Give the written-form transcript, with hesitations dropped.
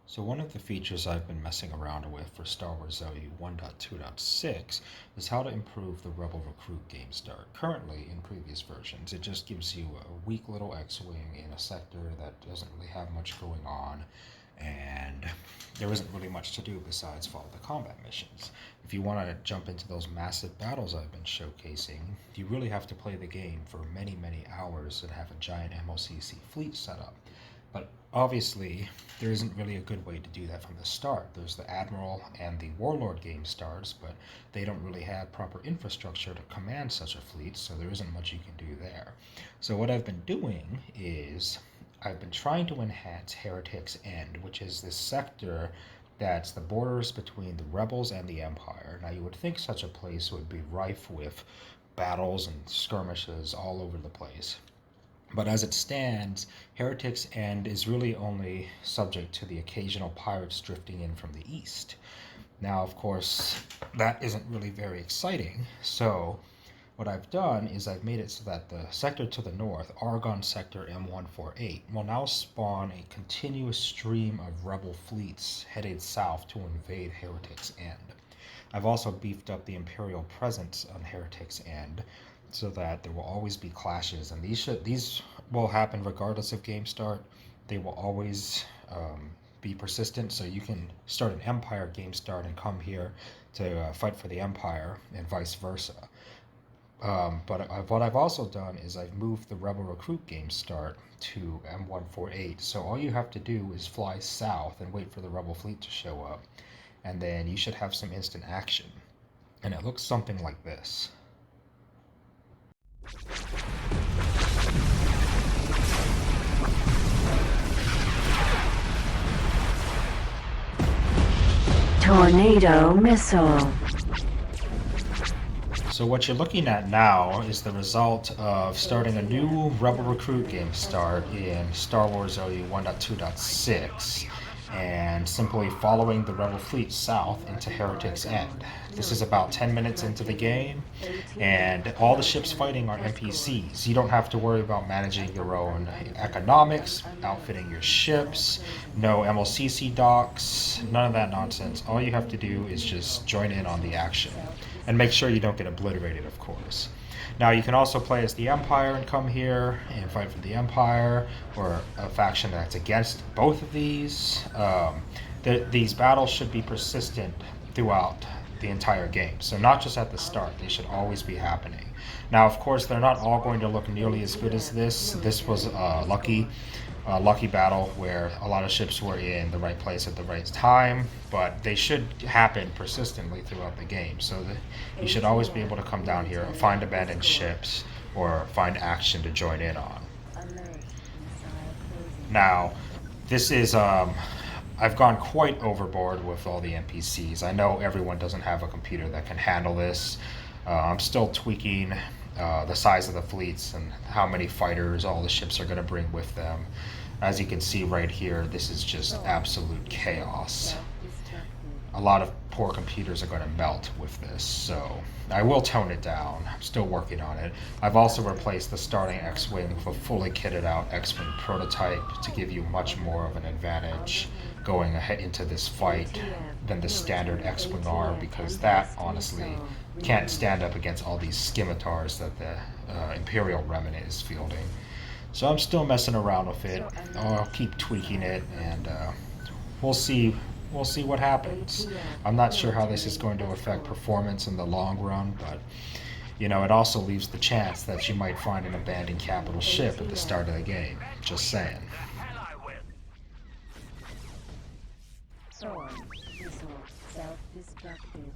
So one of the features I've been messing around with for SWLU 1.2.6 is how to improve the Rebel Recruit game start. Currently, in previous versions, it just gives you a weak little X-Wing in a sector that doesn't really have much going on, and there isn't really much to do besides follow the combat missions. If you want to jump into those massive battles I've been showcasing, you really have to play the game for many, many hours and have a giant MLCC fleet set up. But obviously, there isn't really a good way to do that from the start. There's the Admiral and the Warlord game starts, but they don't really have proper infrastructure to command such a fleet, so there isn't much you can do there. So what I've been doing is I've been trying to enhance Heretic's End, which is this sector that's the borders between the Rebels and the Empire. Now, you would think such a place would be rife with battles and skirmishes all over the place. But as it stands, Heretic's End is really only subject to the occasional pirates drifting in from the east. Now, of course, that isn't really very exciting, so what I've done is I've made it so that the sector to the north, Argonne Sector M148, will now spawn a continuous stream of rebel fleets headed south to invade Heretic's End. I've also beefed up the Imperial presence on Heretic's End, so that there will always be clashes, and these will happen regardless of game start. They will always be persistent, so you can start an Empire game start and come here to fight for the Empire, and vice versa. But what I've also done is I've moved the Rebel Recruit game start to M148, so all you have to do is fly south and wait for the Rebel fleet to show up, and then you should have some instant action. And it looks something like this. Tornado missile. So what you're looking at now is the result of starting a new Rebel Recruit game start in SWLU 1.2.6 and simply following the Rebel fleet south into Heretic's End. This is about 10 minutes into the game, and all the ships fighting are NPCs. You don't have to worry about managing your own economics, outfitting your ships, no MLCC docks, none of that nonsense. All you have to do is just join in on the action. And make sure you don't get obliterated, of course. Now, you can also play as the Empire and come here and fight for the Empire, or a faction that's against both of these. These battles should be persistent throughout the entire game, so not just at the start. They should always be happening. Now, of course, they're not all going to look nearly as good as this. This was a lucky battle where a lot of ships were in the right place at the right time, but they should happen persistently throughout the game, so that you should always be able to come down here and find abandoned ships or find action to join in on. Now, this is I've gone quite overboard with all the NPCs. I know everyone doesn't have a computer that can handle this. I'm still tweaking the size of the fleets and how many fighters all the ships are going to bring with them. As you can see right here, this is just absolute chaos. A lot of poor computers are going to melt with this, so I will tone it down. I'm still working on it. I've also replaced the starting X-Wing with a fully kitted out X-Wing prototype to give you much more of an advantage going ahead into this fight than the standard X-Wing are, because that honestly can't stand up against all these scimitars that the Imperial Remnant is fielding. So I'm still messing around with it. I'll keep tweaking it, and we'll see what happens. I'm not sure how this is going to affect performance in the long run, but you know, it also leaves the chance that you might find an abandoned capital ship at the start of the game. Just saying. Storm missile self-destructed.